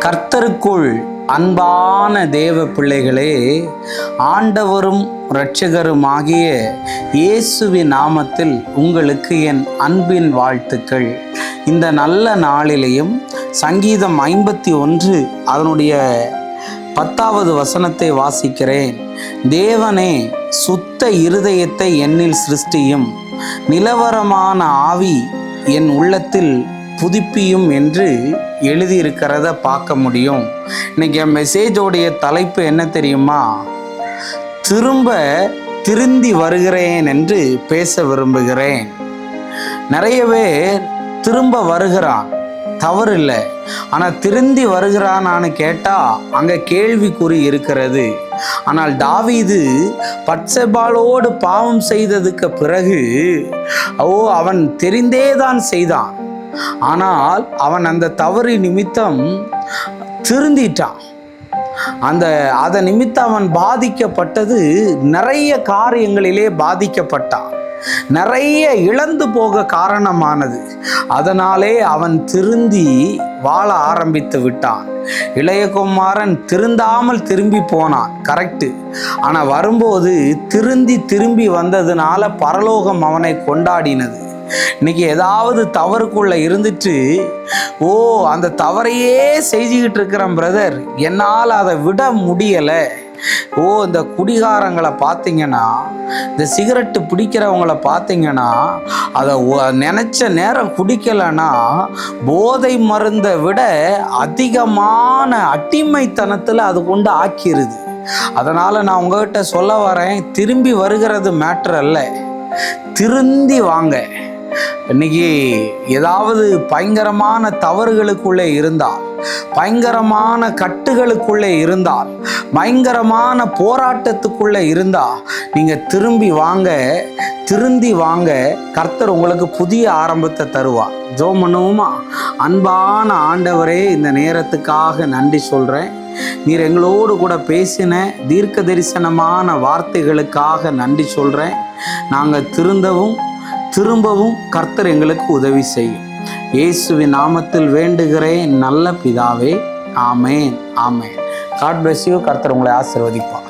கர்த்தருக்குள் அன்பான தேவ பிள்ளைகளே, ஆண்டவரும் இரட்சகருமாகிய இயேசுவின் நாமத்தில் உங்களுக்கு என் அன்பின் வாழ்த்துக்கள். இந்த நல்ல நாளிலேயும் சங்கீதம் 51 அதனுடைய 10வது வசனத்தை வாசிக்கிறேன். தேவனே, சுத்த இருதயத்தை என்னில் சிருஷ்டியும், நிலவரமான ஆவி என் உள்ளத்தில் புதுப்பியும் என்று எழுதியிருக்கிறத பார்க்க முடியும். இன்னைக்கு என் மெசேஜோடைய தலைப்பு என்ன தெரியுமா? திருந்தி வருகிறேன் என்று பேச விரும்புகிறேன். நிறைய பேர் திரும்ப வருகிறான், தவறு இல்லை. ஆனால் திருந்தி வருகிறானான்னு கேட்டால் அங்கே கேள்விக்குறி இருக்கிறது. ஆனால் தாவீது பத்செபாளோடு பாவம் செய்ததுக்கு பிறகு அவன் தெரிந்தே தான் செய்தான். ஆனால் அவன் அந்த தவறு நிமித்தம் திருந்திட்டான். அதை நிமித்தம் அவன் பாதிக்கப்பட்டது, நிறைய காரியங்களிலே பாதிக்கப்பட்டான், நிறைய இழந்து போக காரணமானது. அதனாலே அவன் திருந்தி வாழ ஆரம்பித்து விட்டான். இளையகுமாரன் திருந்தாமல் திரும்பி போனான், கரெக்டு. ஆனால் வரும்போது திரும்பி வந்ததுனால பரலோகம் அவனை கொண்டாடினது. இன்னைக்கு ஏதாவது தவறுக்குள்ள இருந்துட்டு அந்த தவறையே செஞ்சுக்கிட்டு இருக்கிறேன் பிரதர், என்னால் அதை விட முடியலை. இந்த குடிகாரங்களை பார்த்தீங்கன்னா, இந்த சிகரெட்டு பிடிக்கிறவங்கள பார்த்தீங்கன்னா, அதை நினச்ச நேரம் குடிக்கலைன்னா போதை மருந்தை விட அதிகமான அடிமைத்தனத்தில் அது கொண்டு ஆக்கிடுது. அதனால் நான் உங்ககிட்ட சொல்ல வரேன், திரும்பி வருகிறது மேட்டர் அல்ல, திருந்தி வாங்க. இன்னைக்கு ஏதாவது பயங்கரமான தவறுகளுக்குள்ளே இருந்தால், பயங்கரமான கட்டுகளுக்குள்ளே இருந்தால், பயங்கரமான போராட்டத்துக்குள்ளே இருந்தால் நீங்கள் திருந்தி வாங்க. கர்த்தர் உங்களுக்கு புதிய ஆரம்பத்தை தருவார். ஜெபம் பண்ணுவோமா? அன்பான ஆண்டவரே, இந்த நேரத்துக்காக நன்றி சொல்கிறேன். நீர் எங்களோடு கூட பேசின தீர்க்க தரிசனமான வார்த்தைகளுக்காக நன்றி சொல்கிறேன். நாங்கள் திரும்பவும் கர்த்தர் எங்களுக்கு உதவி செய்யும். இயேசுவின் நாமத்தில் வேண்டுகிறேன் நல்ல பிதாவே. ஆமேன். God bless you. கர்த்தர் உங்களை ஆசீர்வதிப்பார்.